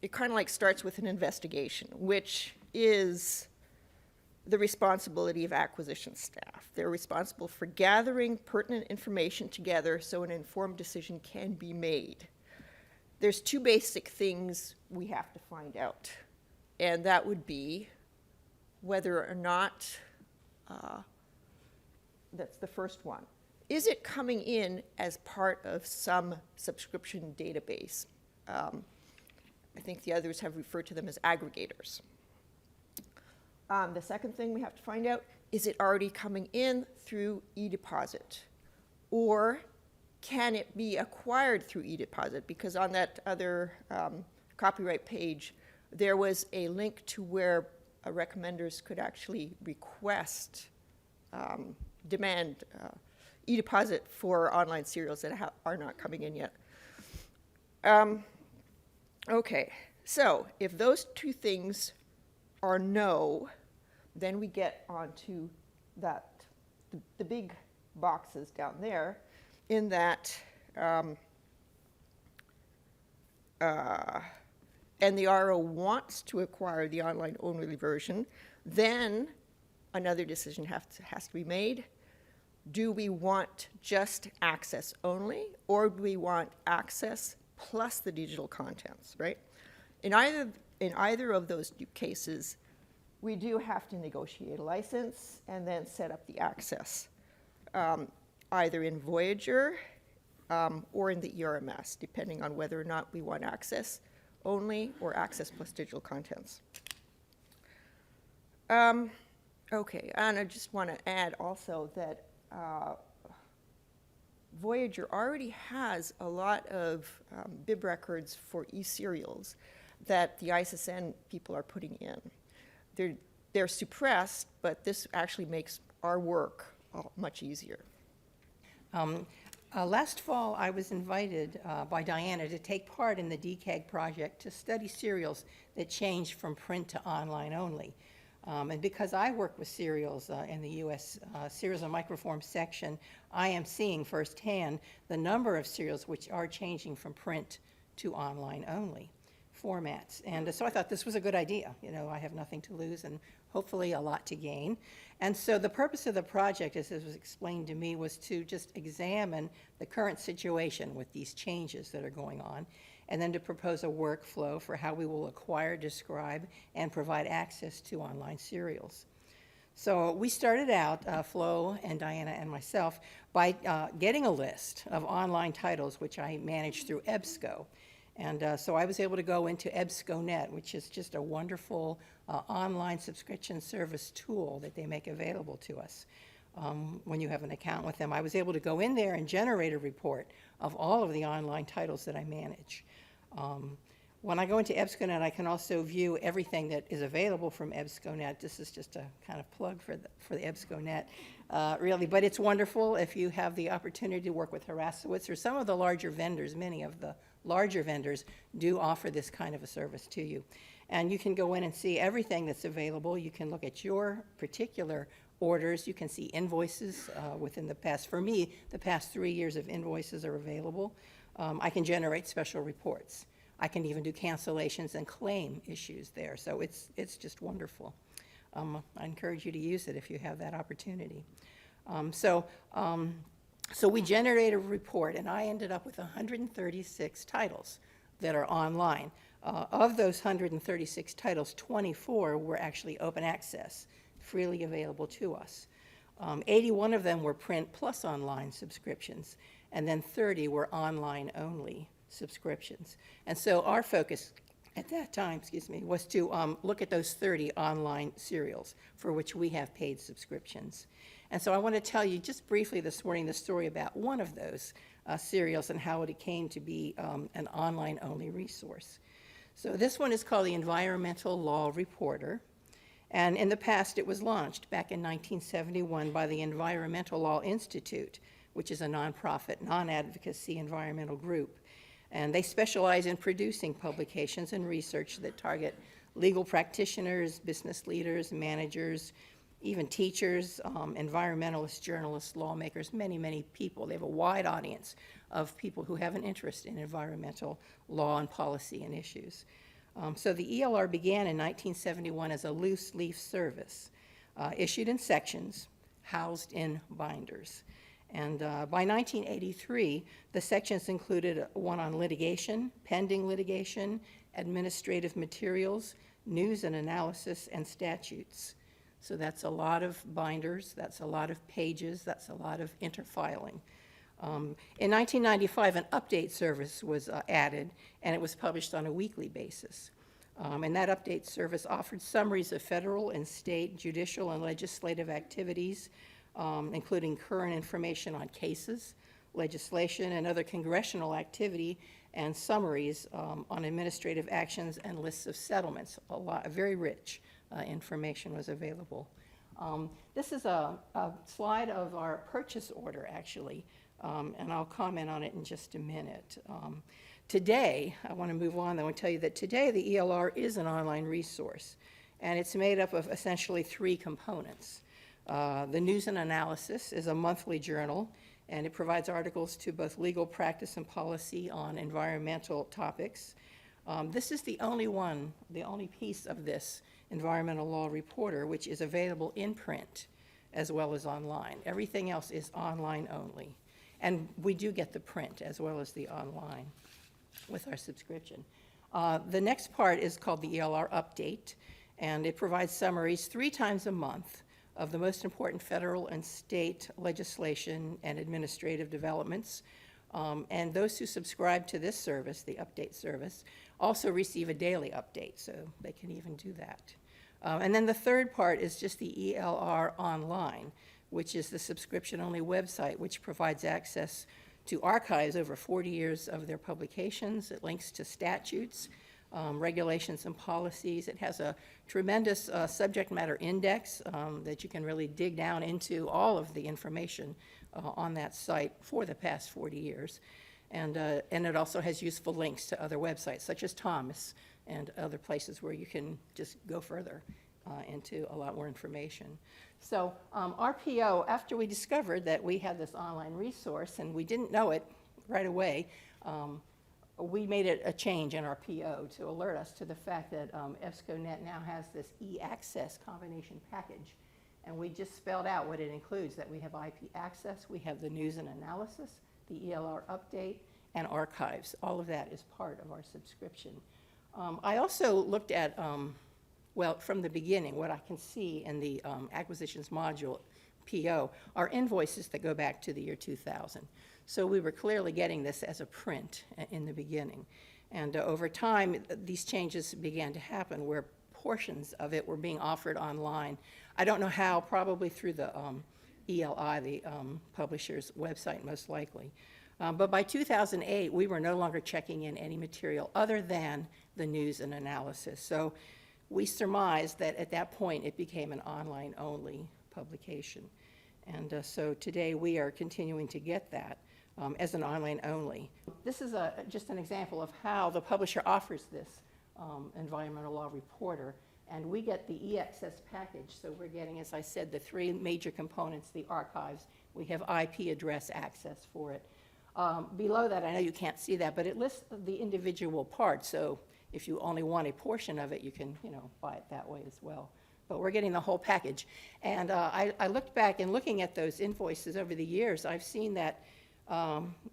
It kind of like starts with an investigation, which is the responsibility of acquisition staff. They're responsible for gathering pertinent information together so an informed decision can be made. There's two basic things we have to find out, and that would be whether or not, that's the first one. Is it coming in as part of some subscription database? I think the others have referred to them as aggregators. The second thing we have to find out, is it already coming in through eDeposit? Or can it be acquired through eDeposit? Because on that other copyright page, there was a link to where recommenders could actually request, demand eDeposit for online serials that are not coming in yet. Okay, so if those two things are no, then we get onto that, the big boxes down there, in that, and the RO wants to acquire the online-only version, then another decision has to be made. Do we want just access only, or do we want access plus the digital contents, right? In either of those cases, we do have to negotiate a license and then set up the access, either in Voyager or in the ERMS, depending on whether or not we want access only or access plus digital contents. Okay, and I just want to add also that Voyager already has a lot of bib records for e-serials that the ISSN people are putting in. They're suppressed, but this actually makes our work much easier. Last fall, I was invited by Diana to take part in the decayed project to study serials that changed from print to online only. And because I work with serials in the U.S. Serials and Microform section, I am seeing firsthand the number of serials which are changing from print to online only formats. And so I thought this was a good idea. You know, I have nothing to lose and hopefully a lot to gain. And so the purpose of the project, as it was explained to me, was to just examine the current situation with these changes that are going on, and then to propose a workflow for how we will acquire, describe, and provide access to online serials. So we started out, Flo and Diana and myself, by getting a list of online titles which I managed through EBSCO. And so I was able to go into EBSCO.net, which is just a wonderful online subscription service tool that they make available to us when you have an account with them. I was able to go in there and generate a report of all of the online titles that I manage. When I go into EBSCO.net, I can also view everything that is available from EBSCO.net. This is just a kind of plug for the EBSCO.net, really. But it's wonderful if you have the opportunity to work with Harasowitz or some of the larger vendors. Many of the larger vendors do offer this kind of a service to you. And you can go in and see everything that's available. You can look at your particular orders. You can see invoices within the past. For me, the past 3 years of invoices are available. I can generate special reports. I can even do cancellations and claim issues there. So it's just wonderful. I encourage you to use it if you have that opportunity. So we generated a report, and I ended up with 136 titles that are online. Of those 136 titles, 24 were actually open access, freely available to us. 81 of them were print plus online subscriptions, and then 30 were online-only subscriptions. And so our focus at that time, was to look at those 30 online serials for which we have paid subscriptions. And so I want to tell you just briefly this morning the story about one of those serials and how it came to be an online-only resource. So this one is called the Environmental Law Reporter. And in the past, it was launched back in 1971 by the Environmental Law Institute, which is a nonprofit, non-advocacy environmental group. And they specialize in producing publications and research that target legal practitioners, business leaders, managers, even teachers, environmentalists, journalists, lawmakers, many, many people. They have a wide audience of people who have an interest in environmental law and policy and issues. So the ELR began in 1971 as a loose leaf service, issued in sections, housed in binders. And by 1983, the sections included one on litigation, pending litigation, administrative materials, news and analysis, and statutes. So that's a lot of binders, that's a lot of pages, that's a lot of interfiling. In 1995, an update service was added, and it was published on a weekly basis. And that update service offered summaries of federal and state judicial and legislative activities, including current information on cases, legislation, and other congressional activity, and summaries on administrative actions and lists of settlements. Very rich information was available. This is a slide of our purchase order, actually, and I'll comment on it in just a minute. Today, I want to move on, though, and tell you that today the ELR is an online resource, and it's made up of essentially three components. The News and Analysis is a monthly journal, and it provides articles to both legal practice and policy on environmental topics. This is the only piece of this Environmental Law Reporter which is available in print as well as online. Everything else is online only. And we do get the print as well as the online with our subscription. The next part is called the ELR Update, and it provides summaries 3 times a month of the most important federal and state legislation and administrative developments. And those who subscribe to this service, the update service, also receive a daily update, so they can even do that. And then the third part is just the ELR Online, which is the subscription-only website which provides access to archives over 40 years of their publications. It links to statutes, regulations and policies. It has a tremendous subject matter index that you can really dig down into all of the information on that site for the past 40 years. And it also has useful links to other websites, such as Thomas and other places where you can just go further into a lot more information. So our PO, after we discovered that we had this online resource, and we didn't know it right away, we made a change in our PO to alert us to the fact that EBSCOnet now has this e-access combination package. And we just spelled out what it includes, that we have IP access, we have the news and analysis, the ELR update, and archives. All of that is part of our subscription. I also looked at, well, from the beginning, what I can see in the acquisitions module PO are invoices that go back to the year 2000. So we were clearly getting this as a print in the beginning. And over time, these changes began to happen where portions of it were being offered online. I don't know how, probably through the ELI, the publisher's website, most likely. But by 2008, we were no longer checking in any material other than the news and analysis. So we surmised that at that point, it became an online-only publication. And so today, we are continuing to get that as an online-only. This is just an example of how the publisher offers this Environmental Law Reporter. And we get the e-access package, so we're getting, as I said, the 3 major components, the archives. We have IP address access for it. Below that, I know you can't see that, but it lists the individual parts, so if you only want a portion of it, you can, buy it that way as well. But we're getting the whole package. And I looked back, and looking at those invoices over the years, I've seen that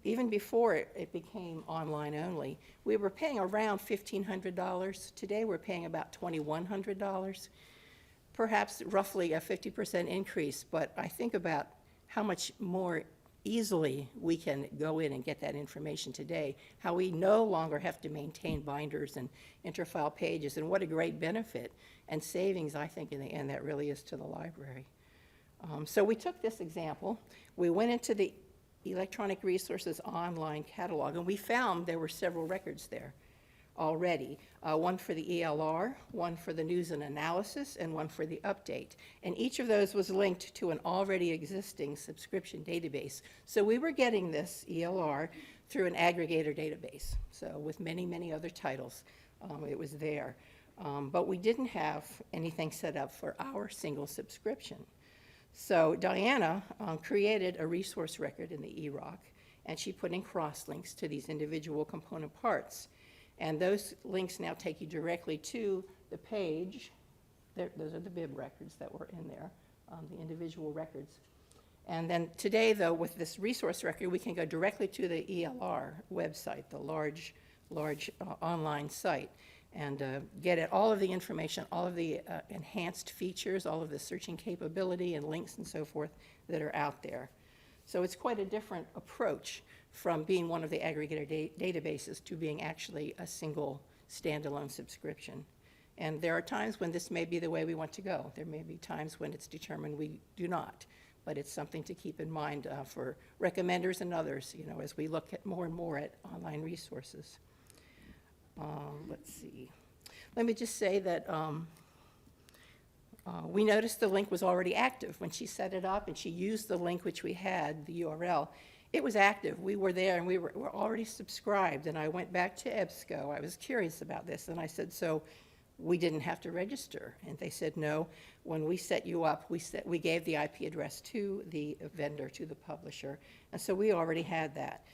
Even before it became online only, we were paying around $1,500. Today we're paying about $2,100. Perhaps roughly a 50% increase, but I think about how much more easily we can go in and get that information today, how we no longer have to maintain binders and interfile pages, and what a great benefit and savings I think in the end that really is to the library. So we took this example, we went into the Electronic Resources Online Catalog, and we found there were several records there already, one for the ELR, one for the News and Analysis, and one for the Update. And each of those was linked to an already existing subscription database. So we were getting this ELR through an aggregator database. So with many, many other titles, it was there. But we didn't have anything set up for our single subscription. So Diana created a resource record in the eRock, and she put in cross-links to these individual component parts. And those links now take you directly to the page. Those are the bib records that were in there, the individual records. And then today, though, with this resource record, we can go directly to the ELR website, the large online site, and get at all of the information, all of the enhanced features, all of the searching capability and links and so forth that are out there. So it's quite a different approach from being one of the aggregator databases to being actually a single standalone subscription. And there are times when this may be the way we want to go. There may be times when it's determined we do not, but it's something to keep in mind for recommenders and others, you know, as we look at more and more at online resources. Let's see. Let me just say that we noticed the link was already active. When she set it up and she used the link which we had, the URL, it was active. We were there and we were already subscribed. And I went back to EBSCO. I was curious about this. And I said, so we didn't have to register? And they said, no. When we set you up, we gave the IP address to the vendor, to the publisher. And so we already had that.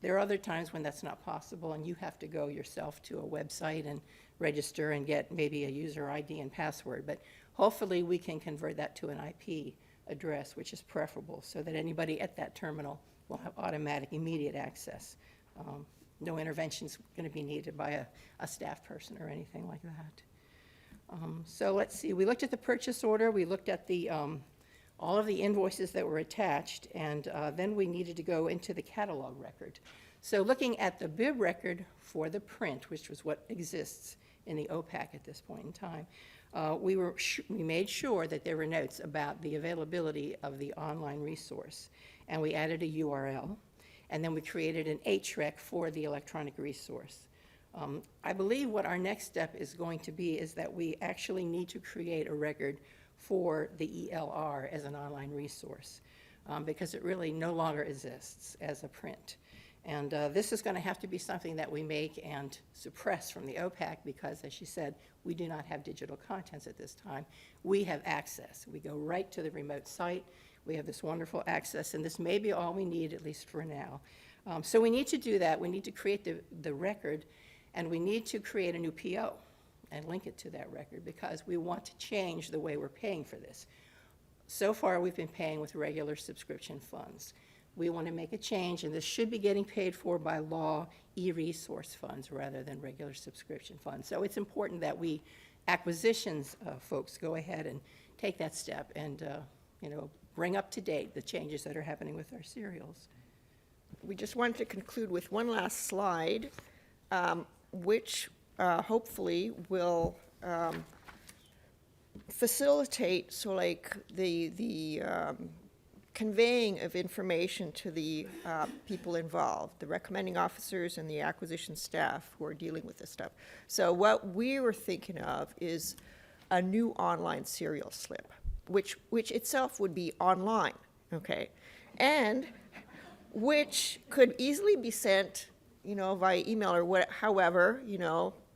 There are other times when that's not possible and you have to go yourself to a website and register and get maybe a user ID and password. But hopefully we can convert that to an IP address, which is preferable, so that anybody at that terminal will have automatic, immediate access. No intervention's going to be needed by a staff person or anything like that. So let's see. We looked at the purchase order. We looked at the all of the invoices that were attached, and then we needed to go into the catalog record. So looking at the bib record for the print, which was what exists in the OPAC at this point in time, we made sure that there were notes about the availability of the online resource, and we added a URL, and then we created an HREC for the electronic resource. I believe what our next step is going to be is that we actually need to create a record for the ELR as an online resource, because it really no longer exists as a print. And this is going to have to be something that we make and suppress from the OPAC because, as she said, we do not have digital contents at this time. We have access. We go right to the remote site. We have this wonderful access, and this may be all we need, at least for now. So we need to do that. We need to create the record, and we need to create a new PO and link it to that record because we want to change the way we're paying for this. So far, we've been paying with regular subscription funds. We want to make a change, and this should be getting paid for by law e-resource funds rather than regular subscription funds. So it's important that we, acquisitions folks, go ahead and take that step and bring up to date the changes that are happening with our serials. We just wanted to conclude with one last slide, which hopefully will facilitate the conveying of information to the people involved, the recommending officers and the acquisition staff who are dealing with this stuff. So what we were thinking of is a new online serial slip, which itself would be online, okay, and which could easily be sent, via email or however,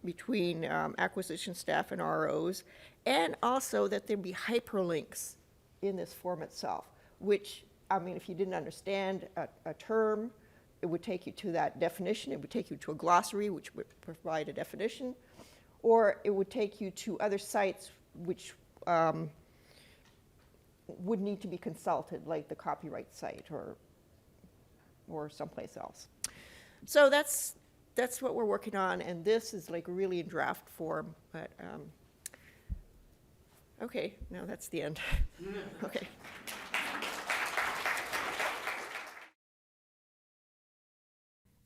between acquisition staff and ROs, and also that there be hyperlinks in this form itself, which, if you didn't understand a term, it would take you to that definition. It would take you to a glossary, which would provide a definition, or it would take you to other sites which would need to be consulted, like the copyright site or or someplace else. So that's what we're working on, and this is like really in draft form, but okay, now that's the end. Okay.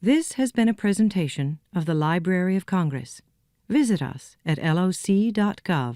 This has been a presentation of the Library of Congress. Visit us at loc.gov.